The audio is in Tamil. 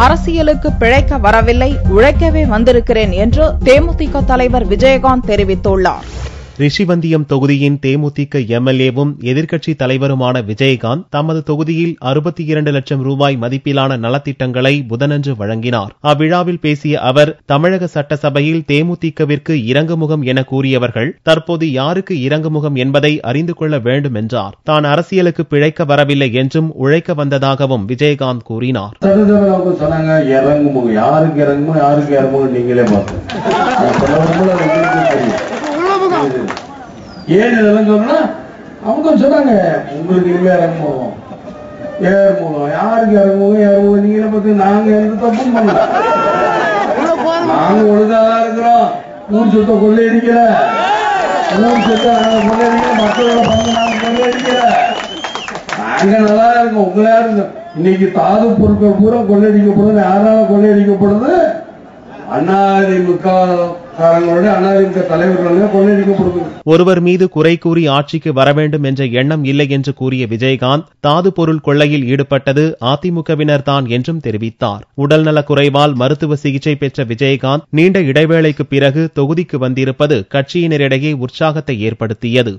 அரசியலுக்கு பிழைக்க வரவில்லை, உழைக்கவே வந்திருக்கிறேன் என்று தேமுதிக தலைவர் விஜயகாந்த் தெரிவித்துள்ளார். ரிஷிவந்தியம் தொகுதியின் தேமுதிக எம்எல்ஏவும் எதிர்க்கட்சி தலைவருமான விஜயகாந்த் தமது தொகுதியில் 62 லட்சம் ரூபாய் மதிப்பிலான நலத்திட்டங்களை புதனன்று வழங்கினார். அவ்விழாவில் பேசிய அவர், தமிழக சட்டசபையில் தேமுதிகவிற்கு இறங்குமுகம் என கூறியவர்கள் தற்போது யாருக்கு இறங்குமுகம் என்பதை அறிந்து கொள்ள வேண்டும் என்றார். தான் அரசியலுக்கு பிழைக்க வரவில்லை என்றும் உழைக்க வந்ததாகவும் விஜயகாந்த் கூறினார். ஏன் இதெல்லாம் சொன்னா அவங்க சொன்னாங்க, உங்களுக்கு இனிமே இறங்குவோம், ஏறுமுகம் யாருக்கு இறங்குவோம் நீங்களே பார்த்து நாங்க எந்த தப்பும் பண்ணல, நாங்க ஒழுங்காதான் இருக்கிறோம், ஊர் சொத்தை கொள்ளையடிக்கல, ஊர் சொத்தை நாங்க கொள்ளையடிக்கல, மக்களோட பங்கு நாங்க கொள்ளையடிக்கல, நாங்க நல்லா இருக்கோம். உங்களா இருக்கோம். இன்னைக்கு தாது பொருட்கள் பூரா கொள்ளையடிக்கப்படுது. யாரால கொள்ளையடிக்கப்படுது? அதிமுக ஒருவர் மீது குறை கூறி ஆட்சிக்கு வர வேண்டும் என்ற எண்ணம் இல்லை என்று கூறிய விஜயகாந்த், தாது பொருள் கொள்ளையில் ஈடுபட்டது அதிமுகவினர் தான் என்றும் தெரிவித்தார். உடல்நலக் குறைவால் மருத்துவ சிகிச்சை பெற்ற விஜயகாந்த் நீண்ட இடைவேளைக்கு பிறகு தொகுதிக்கு வந்திருப்பது கட்சியினரிடையே உற்சாகத்தை ஏற்படுத்தியது.